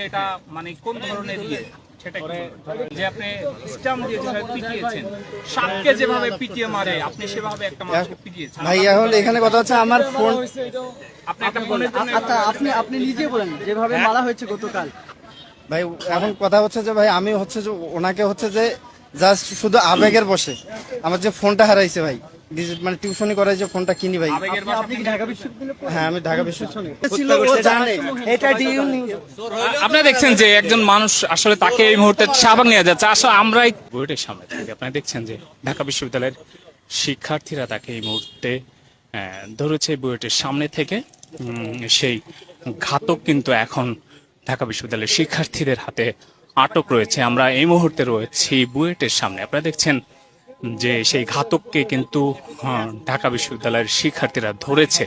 এটা মানে কোন ধরনের ইয়ে সেটা কি যে আপনি স্টাম্প দিয়ে যেভাবে পিটিয়েছেন, সাপকে যেভাবে পিটিয়ে মারে আপনি সেভাবে একটা মানুষকে পিটিয়েছেন। ভাই এখন এখানে কথা হচ্ছে আমার ফোন, আপনি একটা ফোনের জন্য আচ্ছা আপনি নিজে বলেন যেভাবে মারা হয়েছে গতকাল। ভাই এখন কথা হচ্ছে যে ভাই আমি হচ্ছে যে ওনাকে হচ্ছে যে জাস্ট শুধু আবেগের বসে আমার যে ফোনটা হারাইছে ভাই, মানে টিউশনি করাই যে ফোনটা কিনি ভাই। আবেগের আপনি কি ঢাকা বিশ্ববিদ্যালয়ে হ্যাঁ আমি ঢাকা বিশ্ববিদ্যালয়ে ছিল, ও জানে এটা ডিউ নিউজ। আপনারা দেখছেন যে একজন মানুষ আসলে তাকে এই মুহূর্তে শাহবাগ নিয়ে যাচ্ছে। আসলে আমরা এই বুয়েটের সামনে থেকে আপনারা দেখছেন যে ঢাকা বিশ্ববিদ্যালয়ের শিক্ষার্থীরা তাকে এই মুহূর্তে ধরেছে বুয়েটের সামনে থেকে। সেই ঘাতক কিন্তু এখন ঢাকা বিশ্ববিদ্যালয়ের শিক্ষার্থীদের হাতে আটক রয়েছে। আমরা এই মুহূর্তে রয়েছি বুয়েটের সামনে। আপনারা দেখছেন যে সেই ঘাতককে কিন্তু ঢাকা বিশ্ববিদ্যালয়ের শিক্ষার্থীরা ধরেছে।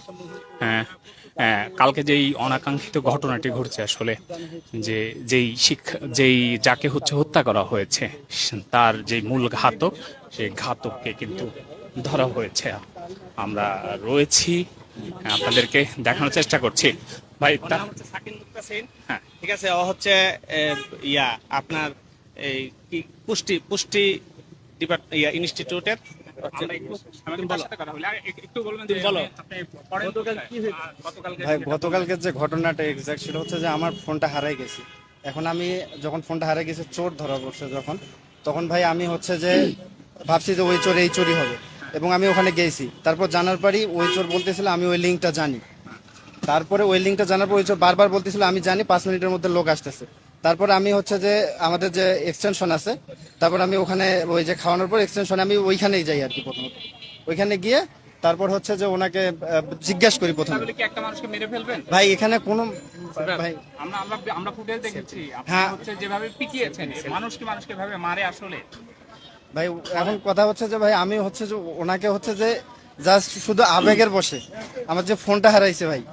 কালকে যেই অনাকাঙ্ক্ষিত ঘটনাটি ঘটছে আসলে যে যেই যাকে হত্যা করা হয়েছে তার যে মূল ঘাতক, সেই ঘাতককে কিন্তু ধরা হয়েছে। আমরা রয়েছি, আপনাদেরকে দেখানোর চেষ্টা করছি। ভাই তার হচ্ছে সাকিন মুক্তাসিন। হ্যাঁ ঠিক আছে, ও হচ্ছে আপনার এই কি পুষ্টি ইনস্টিটিউটের আমরা একটু আমাকে তার সাথে কথা বলি। একটু বলবেন যে বলো। আপনি পড়েন গতকাল কি হয়েছে? গতকালকে ভাই গতকালকে যে ঘটনাটা এক্সাক্ট সেটা হচ্ছে যে আমার ফোনটা হারাই গেছে। এখন আমি যখন ফোনটা হারাই গেছে, চোর ধরা পড়ছে তখন ভাই আমি হচ্ছে যে ভাবছি যে ওই চোর এই চোরই হবে, এবং আমি ওখানে গেছি। তারপর জানার পরই ওই চোর বলতেছিল আমি ওই লিঙ্কটা জানি। তারপরে ওই লিঙ্কটা জানার পর ওই চোর বারবার বলতেছিল আমি জানি, 5 মিনিটের মধ্যে লোক আসতেছে। তারপর আমি হচ্ছে যে আমাদের যে এক্সটেনশন আছে, তারপর আমি ওখানে ওই যে খাওয়ানোর পর এক্সটেনশনে আমি ওইখানেই যাই আর কি। প্রথমত ওইখানে গিয়ে তারপর হচ্ছে যে ওনাকে জিজ্ঞাসা করি প্রথমে, তাহলে কি একটা মানুষকে মেরে ফেলবেন? ভাই এখানে কোনো ভাই আমরা ফুটেজ দেখেছি আপনি হ্যাঁ। হচ্ছে যেভাবে পিটিয়েছেন মানুষকে ভাবে মারে আসলে। ভাই এখন কথা হচ্ছে যে ভাই আমি হচ্ছে যে ওনাকে হচ্ছে যে জাস্ট শুধু আবেগের বসে আমার যে ফোনটা হারাইছে ভাই,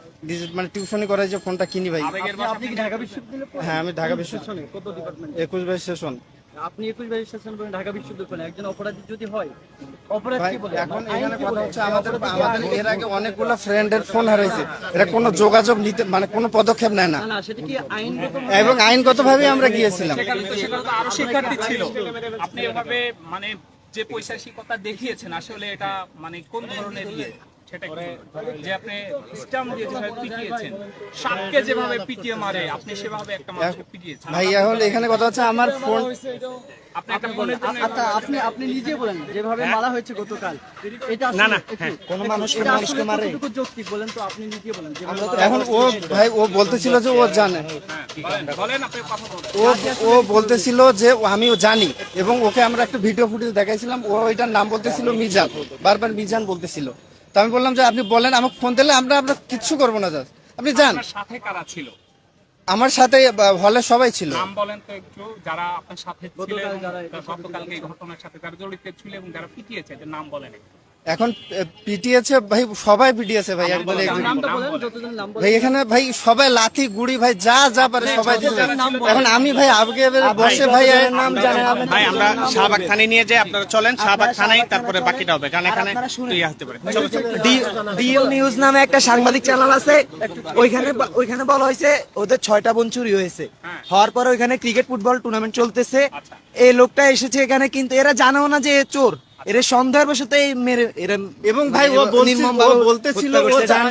মানে টিউশনি করাই যে ফোনটা কিনি ভাই। আবেগের আপনি কি ঢাকা বিশ্ববিদ্যালয়ে পড়েন? হ্যাঁ আমি ঢাকা বিশ্ববিদ্যালয়ে কত ডিপার্টমেন্ট? 21 সেশন। আপনি 21 বাইশ সেশন করেন ঢাকা বিশ্ববিদ্যালয়ে। একজন অপরাধী যদি হয়, অপরাধ ভাই কি বলে? এখন আইন এখানে কি কথা বলে? হচ্ছে আমাদের এর আগে অনেকগুলো ফ্রেন্ডের ফোন হারাইছে, এটা কোনো যোগাযোগ নিতে মানে কোনো পদক্ষেপ নেয় না, না না, সেটা কি আইনগত? এবং আইনগতভাবে আমরা গিয়েছিলাম। সেখানে তো আরো শিক্ষার্থী ছিল। আপনি এভাবে মানে যে পৈশাচিকতা দেখিয়েছেন আসলে এটা মানে কোন ধরনের ইয়ে সেটা কি যে আপনি স্টাম্প দিয়ে যেভাবে পিটিয়েছেন, সাপকে যেভাবে পিটিয়ে মারে আপনি সেভাবে একটা মানুষকে পিটিয়েছেন। ভাই এখন এখানে কথা হচ্ছে আমার ফোন, আপনি একটা ফোনের জন্য আচ্ছা আপনি নিজে বলেন যেভাবে মারা হয়েছে গতকাল। এটা আসলে না, না, একটু- কোনো মানুষকে এটা মানুষকে আসলে মারে? কতটুকু যৌক্তিক বলেন তো, আপনি নিজে বলেন যেভাবে এখন ও ভাই ও বলতেছিল যে ও জানে, বলেন আপনি কথা বলুন। ও বলতেছিল যে আমিও জানি, এবং ওকে আমরা একটা ভিডিও ফুটেজ দেখাইছিলাম। ও ওইটার নাম বলতেছিল মিজান, বারবার মিজান বলতেছিল। তো আমি বললাম যে আপনি বলেন, আমাকে ফোন দিলে আমরা কিচ্ছু করবো না, জাস্ট আপনি যান। আপনার সাথে কারা ছিল? আমার সাথে হলে সবাই ছিল। নাম বলেন তো একটু, যারা আপনার সাথে ছিল গতকাল এবং যারা গতকালকে এই ঘটনার সাথে যারা জড়িত ছিল এবং যারা পিটিয়েছে এদের নাম বলেন একটু। এখন পিটিয়েছে ভাই, সবাই পিটিয়েছে ভাই একদম। নামটা বলেন, যতজন নাম বলেন। ভাই এখানে ভাই সবাই লাথি গুড়ি ভাই যা পারে সবাই দিচ্ছে। এখন আমি ভাই আগে বসে ভাই এর নাম জানে না। ভাই আমরা শাহবাগ থানায় নিয়ে যাই, আপনারা চলেন শাহবাগ থানায়, তারপরে বাকিটা হবে, কারণ এখানে ইয়ে হতে পারে। চলো চলো। ডিও নিউজ নামে একটা সাংবাদিক চ্যানেল আছে, ওইখানে বলা হয়েছে ওদের 6টা বোন চুরি হয়েছে। হওয়ার পর ওইখানে ক্রিকেট ফুটবল টুর্নামেন্ট চলতেছে। এই লোকটা এসেছে এখানে, কিন্তু এরা জানেও না যে এ চোর। এরা সন্দেহের বশত এই মেরে এরা এবং ভাই ও নির্মমভাবে বলতেছিল হত্যা ও করছে। জানে।